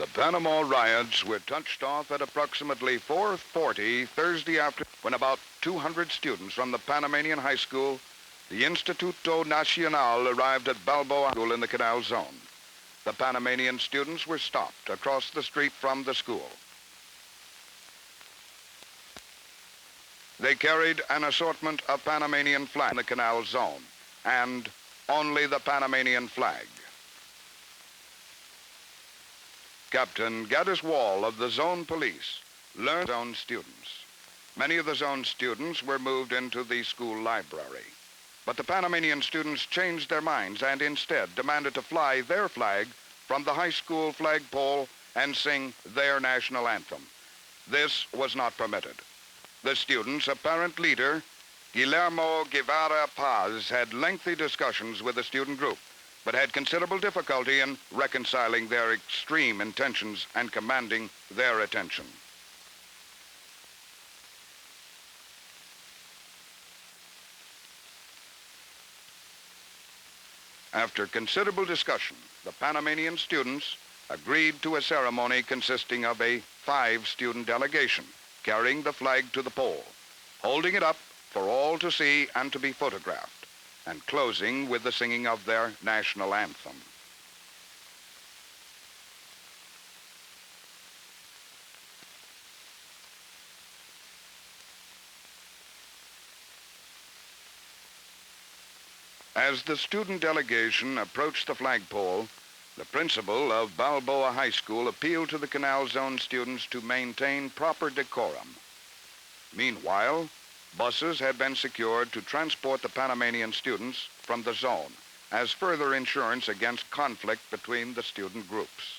The Panama Riots were touched off at approximately 4:40 Thursday afternoon when about 200 students from the Panamanian high school, the Instituto Nacional, arrived at Balboa School in the Canal Zone. The Panamanian students were stopped across the street from the school. They carried an assortment of Panamanian flags in the Canal Zone, and only the Panamanian flag. Captain Gaddis Wall of the Zone Police learned zone students. Many of the zone students were moved into the school library. But the Panamanian students changed their minds and instead demanded to fly their flag from the high school flagpole and sing their national anthem. This was not permitted. The students' apparent leader, Guillermo Guevara Paz, had lengthy discussions with the student group, but had considerable difficulty in reconciling their extreme intentions and commanding their attention. After considerable discussion, the Panamanian students agreed to a ceremony consisting of a 5-student delegation carrying the flag to the pole, holding it up for all to see and to be photographed, and closing with the singing of their national anthem. As the student delegation approached the flagpole, the principal of Balboa High School appealed to the Canal Zone students to maintain proper decorum. Meanwhile, buses had been secured to transport the Panamanian students from the zone as further insurance against conflict between the student groups.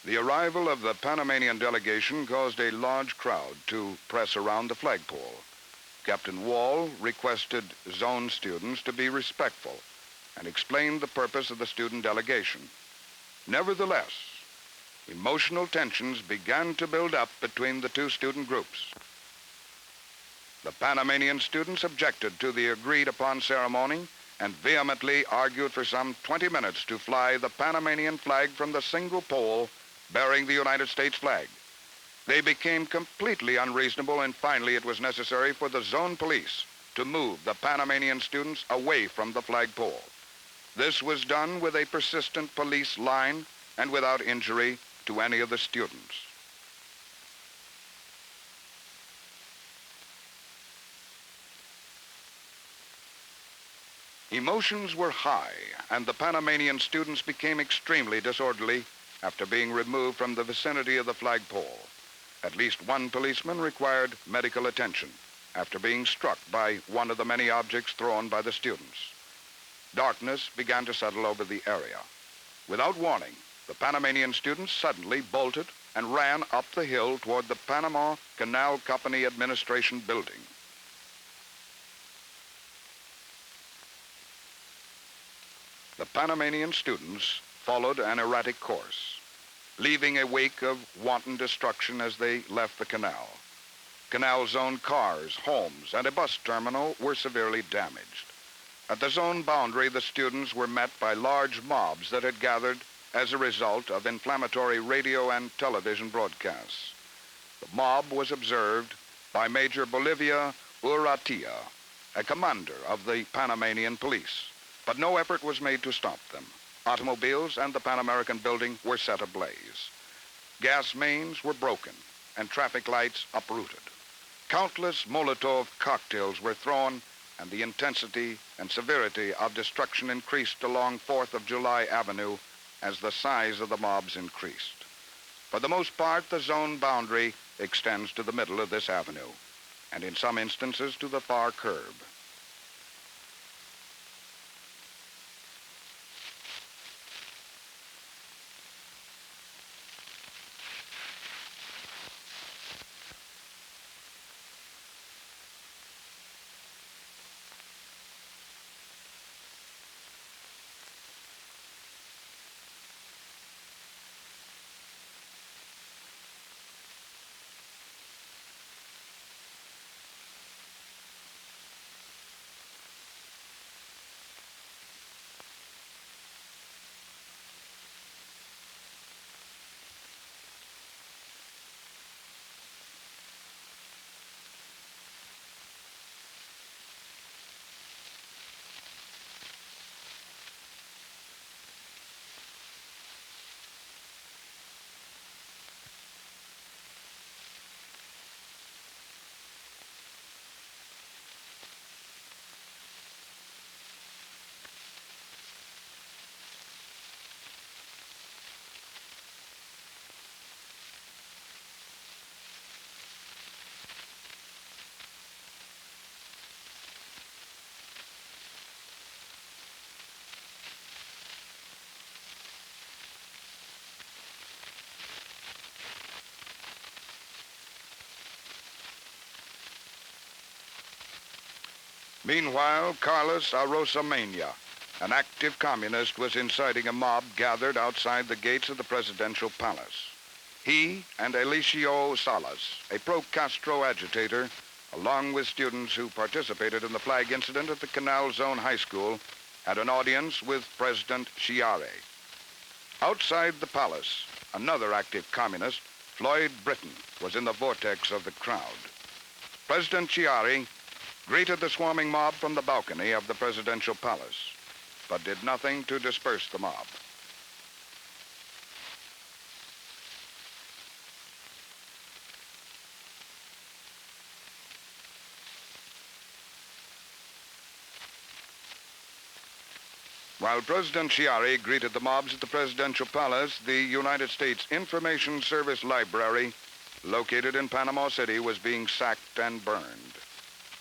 The arrival of the Panamanian delegation caused a large crowd to press around the flagpole. Captain Wall requested zone students to be respectful and explained the purpose of the student delegation. Nevertheless, emotional tensions began to build up between the two student groups. The Panamanian students objected to the agreed-upon ceremony and vehemently argued for some 20 minutes to fly the Panamanian flag from the single pole bearing the United States flag. They became completely unreasonable, and finally it was necessary for the zone police to move the Panamanian students away from the flagpole. This was done with a persistent police line and without injury to any of the students. Emotions were high, and the Panamanian students became extremely disorderly after being removed from the vicinity of the flagpole. At least one policeman required medical attention after being struck by one of the many objects thrown by the students. Darkness began to settle over the area. Without warning, the Panamanian students suddenly bolted and ran up the hill toward the Panama Canal Company Administration building. The Panamanian students followed an erratic course, leaving a wake of wanton destruction as they left the canal. Canal Zone cars, homes, and a bus terminal were severely damaged. At the zone boundary, the students were met by large mobs that had gathered as a result of inflammatory radio and television broadcasts. The mob was observed by Major Bolivia Urratia, a commander of the Panamanian police, but no effort was made to stop them. Automobiles and the Pan American building were set ablaze. Gas mains were broken and traffic lights uprooted. Countless Molotov cocktails were thrown, and the intensity and severity of destruction increased along 4th of July Avenue as the size of the mobs increased. For the most part, the zone boundary extends to the middle of this avenue, and in some instances to the far curb. Meanwhile, Carlos Arosamena, an active communist, was inciting a mob gathered outside the gates of the presidential palace. He and Eliseo Salas, a pro-Castro agitator, along with students who participated in the flag incident at the Canal Zone High School, had an audience with President Chiari. Outside the palace, another active communist, Floyd Britton, was in the vortex of the crowd. President Chiari greeted the swarming mob from the balcony of the presidential palace, but did nothing to disperse the mob. While President Chiari greeted the mobs at the presidential palace, the United States Information Service Library, located in Panama City, was being sacked and burned.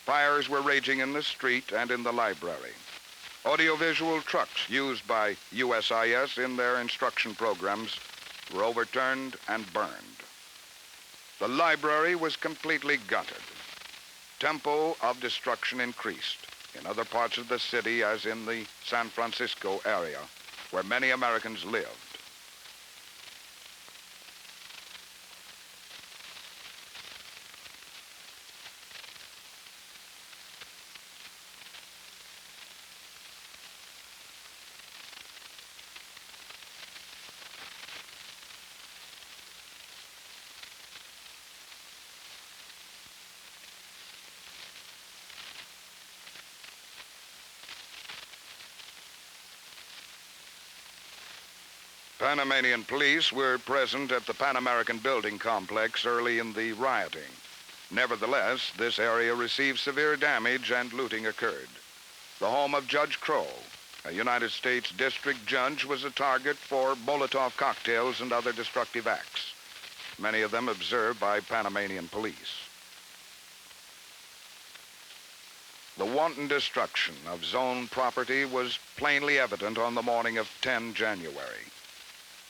Fires were raging in the street and in the library. Audiovisual trucks used by USIS in their instruction programs were overturned and burned. The library was completely gutted. Tempo of destruction increased in other parts of the city, as in the San Francisco area, where many Americans lived. Panamanian police were present at the Pan American building complex early in the rioting. Nevertheless, this area received severe damage and looting occurred. The home of Judge Crow, a United States district judge, was a target for Molotov cocktails and other destructive acts, many of them observed by Panamanian police. The wanton destruction of zone property was plainly evident on the morning of 10 January.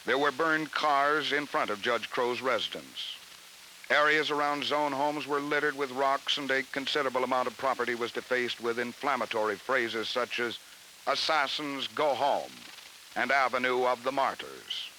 There were burned cars in front of Judge Crow's residence. Areas around zone homes were littered with rocks, and a considerable amount of property was defaced with inflammatory phrases such as "Assassins go home" and "Avenue of the Martyrs."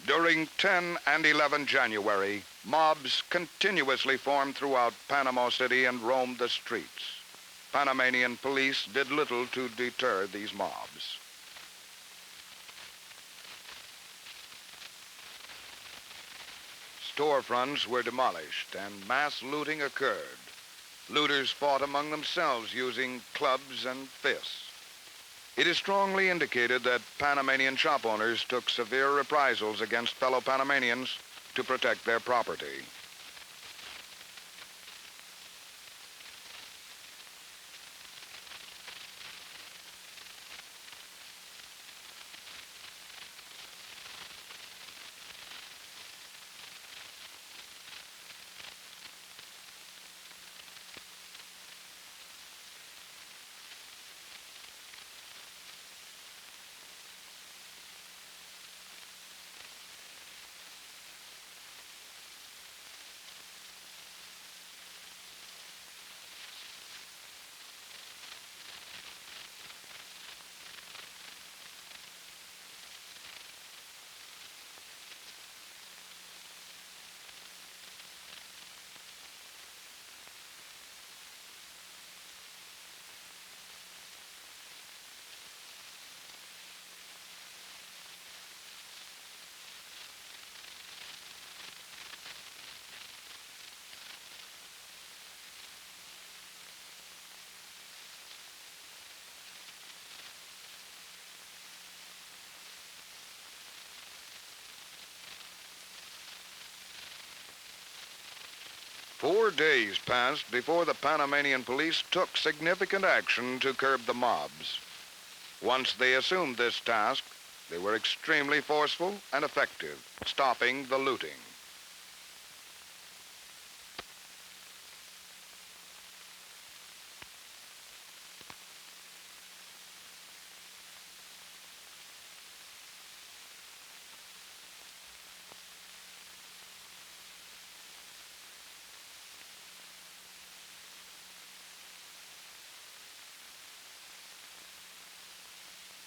During 10 and 11 January, mobs continuously formed throughout Panama City and roamed the streets. Panamanian police did little to deter these mobs. Storefronts were demolished and mass looting occurred. Looters fought among themselves using clubs and fists. It is strongly indicated that Panamanian shop owners took severe reprisals against fellow Panamanians to protect their property. 4 days passed before the Panamanian police took significant action to curb the mobs. Once they assumed this task, they were extremely forceful and effective, stopping the looting.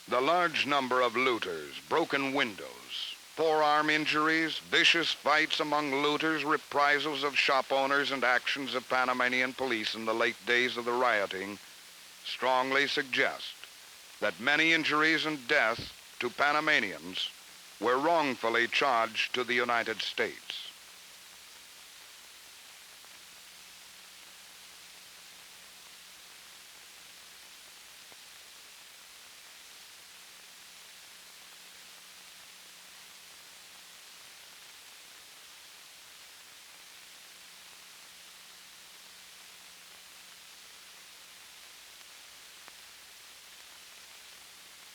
The large number of looters, broken windows, forearm injuries, vicious fights among looters, reprisals of shop owners, and actions of Panamanian police in the late days of the rioting strongly suggest that many injuries and death to Panamanians were wrongfully charged to the United States.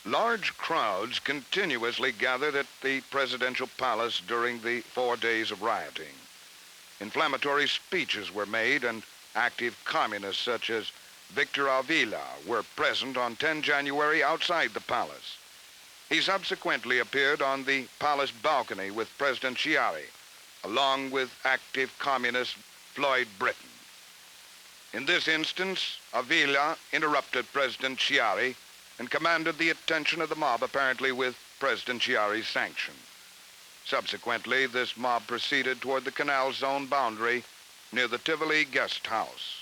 Large crowds continuously gathered at the presidential palace during the 4 days of rioting. Inflammatory speeches were made, and active communists such as Victor Avila were present on 10 January outside the palace. He subsequently appeared on the palace balcony with President Chiari, along with active communist Floyd Britton. In this instance, Avila interrupted President Chiari and commanded the attention of the mob, apparently with President Chiari's sanction. Subsequently, this mob proceeded toward the Canal Zone boundary near the Tivoli Guest House.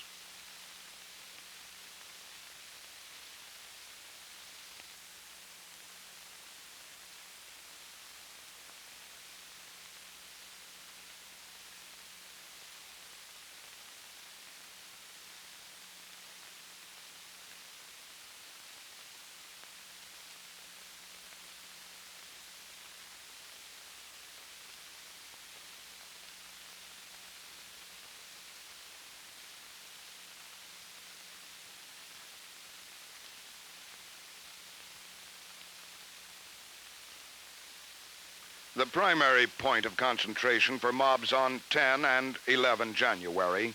The primary point of concentration for mobs on 10 and 11 January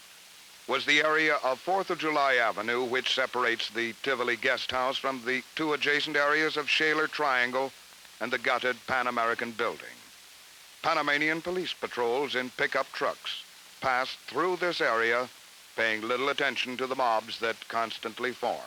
was the area of 4th of July Avenue, which separates the Tivoli Guest House from the 2 adjacent areas of Shaler Triangle and the gutted Pan American Building. Panamanian police patrols in pickup trucks passed through this area, paying little attention to the mobs that constantly formed.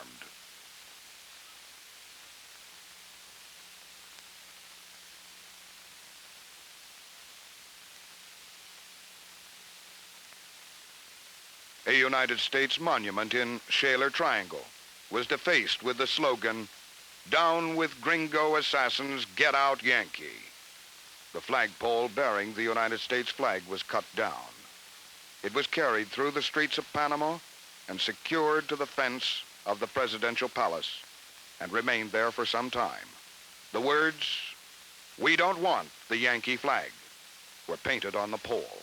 A United States monument in Shaler Triangle was defaced with the slogan, "Down with Gringo assassins, get out Yankee." The flagpole bearing the United States flag was cut down. It was carried through the streets of Panama and secured to the fence of the presidential palace and remained there for some time. The words, "We don't want the Yankee flag," were painted on the pole.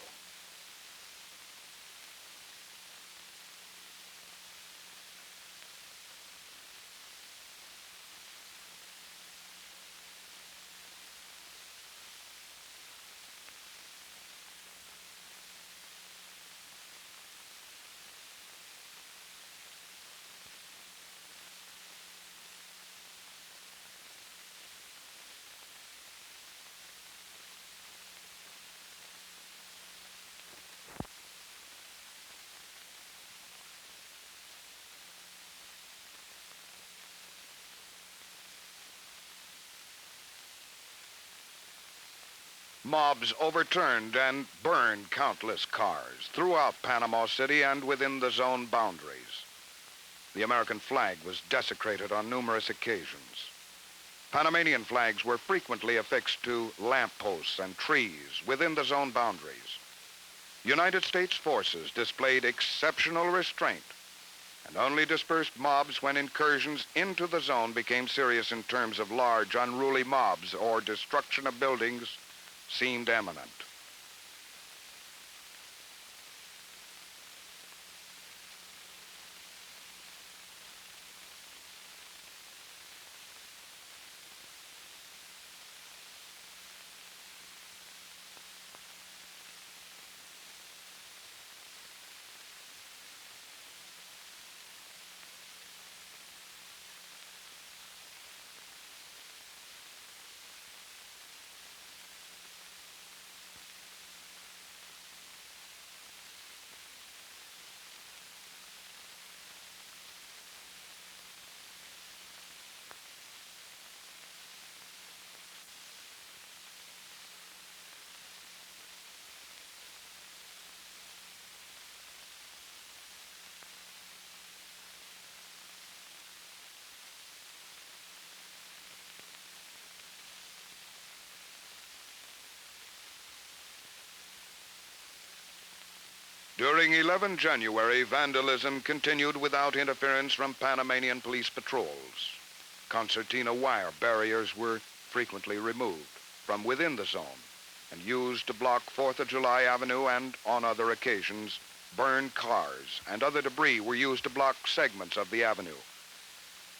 Mobs overturned and burned countless cars throughout Panama City and within the zone boundaries. The American flag was desecrated on numerous occasions. Panamanian flags were frequently affixed to lampposts and trees within the zone boundaries. United States forces displayed exceptional restraint and only dispersed mobs when incursions into the zone became serious in terms of large, unruly mobs or destruction of buildings seemed imminent. During 11 January, vandalism continued without interference from Panamanian police patrols. Concertina wire barriers were frequently removed from within the zone and used to block 4th of July Avenue, and on other occasions, burned cars and other debris were used to block segments of the avenue.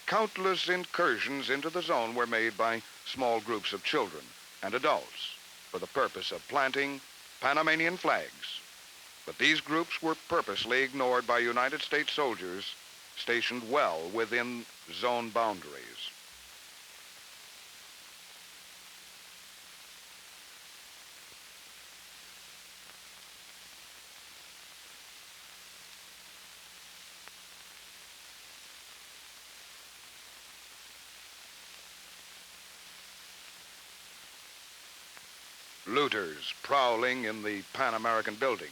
Countless incursions into the zone were made by small groups of children and adults for the purpose of planting Panamanian flags. But these groups were purposely ignored by United States soldiers stationed well within zone boundaries. Looters prowling in the Pan American building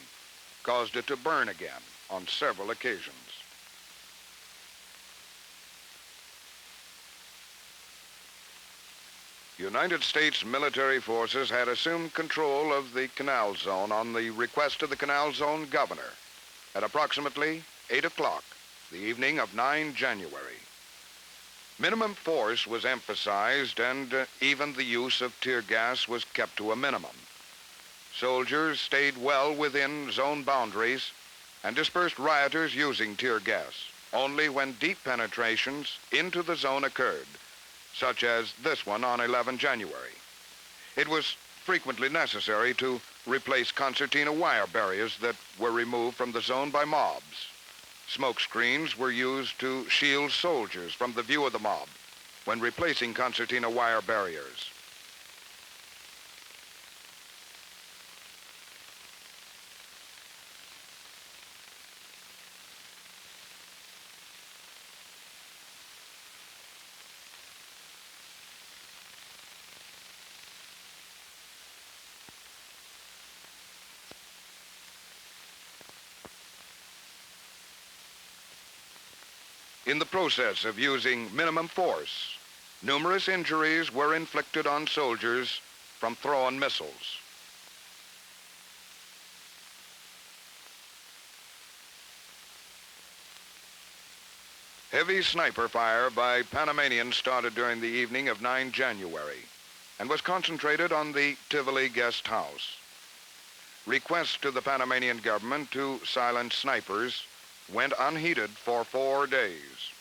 caused it to burn again on several occasions. United States military forces had assumed control of the Canal Zone on the request of the Canal Zone governor at approximately 8 o'clock the evening of 9 January. Minimum force was emphasized, and even the use of tear gas was kept to a minimum. Soldiers stayed well within zone boundaries and dispersed rioters using tear gas only when deep penetrations into the zone occurred, such as this one on 11 January. It was frequently necessary to replace concertina wire barriers that were removed from the zone by mobs. Smoke screens were used to shield soldiers from the view of the mob when replacing concertina wire barriers. In the process of using minimum force, numerous injuries were inflicted on soldiers from thrown missiles. Heavy sniper fire by Panamanians started during the evening of 9 January and was concentrated on the Tivoli guest house. Requests to the Panamanian government to silence snipers went unheeded for 4 days.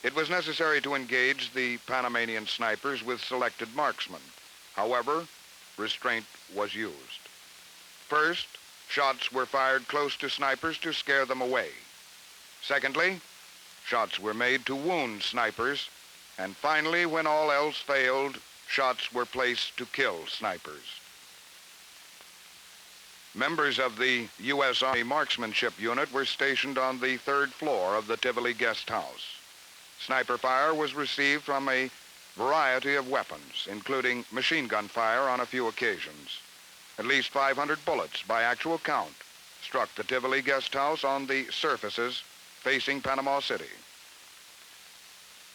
It was necessary to engage the Panamanian snipers with selected marksmen. However, restraint was used. First, shots were fired close to snipers to scare them away. Secondly, shots were made to wound snipers. And finally, when all else failed, shots were placed to kill snipers. Members of the U.S. Army Marksmanship Unit were stationed on the 3rd floor of the Tivoli guest house. Sniper fire was received from a variety of weapons, including machine gun fire on a few occasions. At least 500 bullets, by actual count, struck the Tivoli guest house on the surfaces facing Panama City.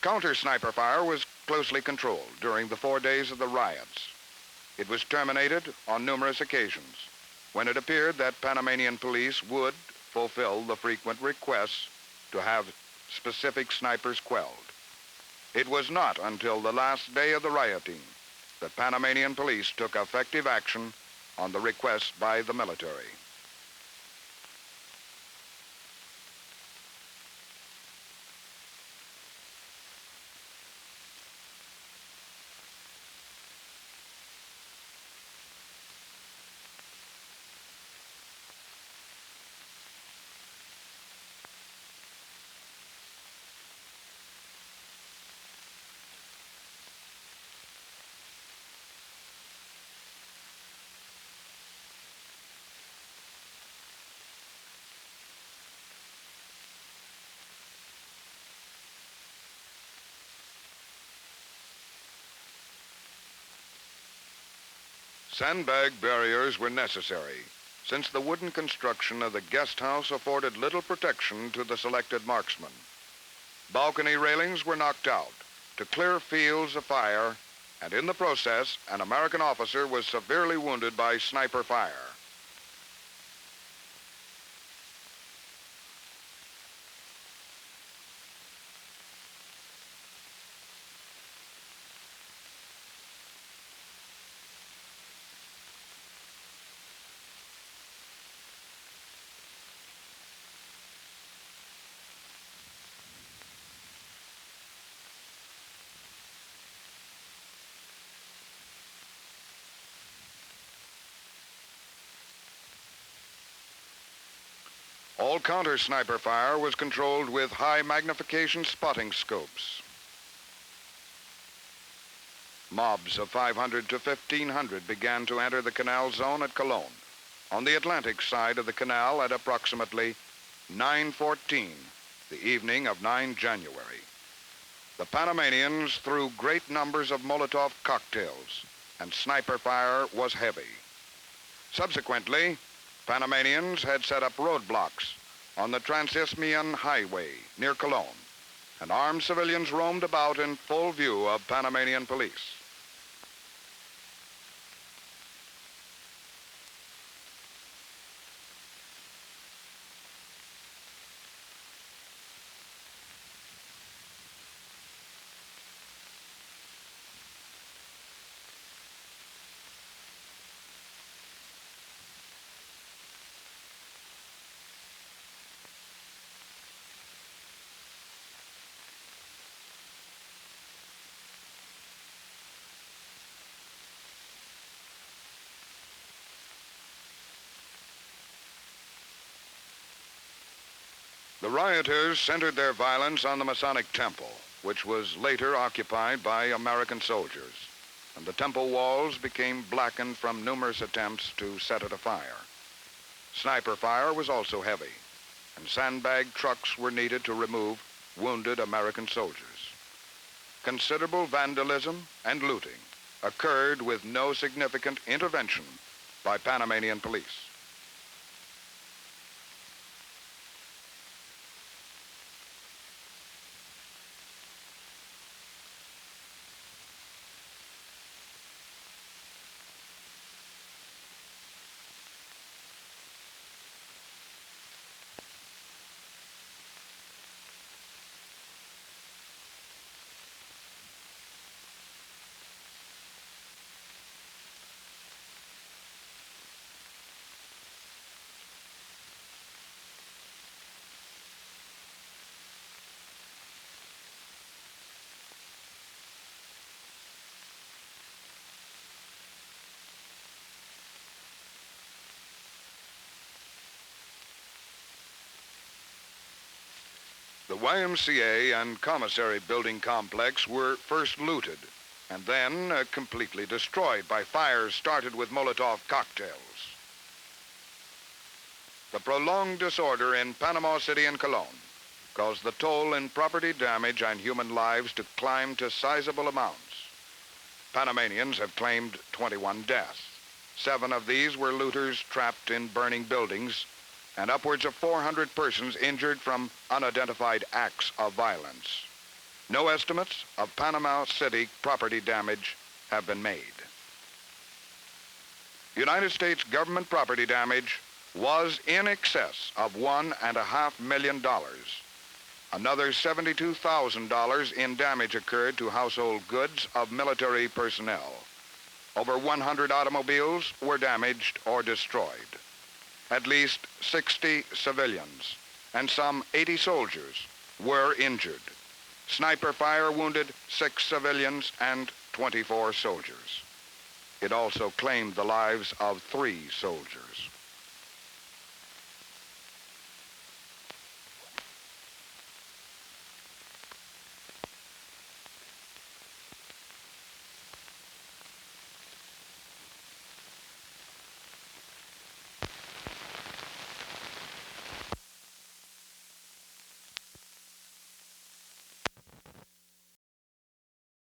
Counter-sniper fire was closely controlled during the 4 days of the riots. It was terminated on numerous occasions when it appeared that Panamanian police would fulfill the frequent requests to have specific snipers quelled. It was not until the last day of the rioting that Panamanian police took effective action on the request by the military. Sandbag barriers were necessary, since the wooden construction of the guest house afforded little protection to the selected marksmen. Balcony railings were knocked out to clear fields of fire, and in the process, an American officer was severely wounded by sniper fire. All counter-sniper fire was controlled with high-magnification spotting scopes. Mobs of 500 to 1,500 began to enter the canal zone at Colón, on the Atlantic side of the canal at approximately 9:14, the evening of 9 January. The Panamanians threw great numbers of Molotov cocktails, and sniper fire was heavy. Subsequently, Panamanians had set up roadblocks on the Transisthmian Highway near Colón, and armed civilians roamed about in full view of Panamanian police. The rioters centered their violence on the Masonic Temple, which was later occupied by American soldiers, and the temple walls became blackened from numerous attempts to set it afire. Sniper fire was also heavy, and sandbag trucks were needed to remove wounded American soldiers. Considerable vandalism and looting occurred with no significant intervention by Panamanian police. The YMCA and commissary building complex were first looted and then completely destroyed by fires started with Molotov cocktails. The prolonged disorder in Panama City and Colón caused the toll in property damage and human lives to climb to sizable amounts. Panamanians have claimed 21 deaths. 7 of these were looters trapped in burning buildings, and upwards of 400 persons injured from unidentified acts of violence. No estimates of Panama City property damage have been made. United States government property damage was in excess of $1.5 million. Another $72,000 in damage occurred to household goods of military personnel. Over 100 automobiles were damaged or destroyed. At least 60 civilians and some 80 soldiers were injured. Sniper fire wounded 6 civilians and 24 soldiers. It also claimed the lives of 3 soldiers.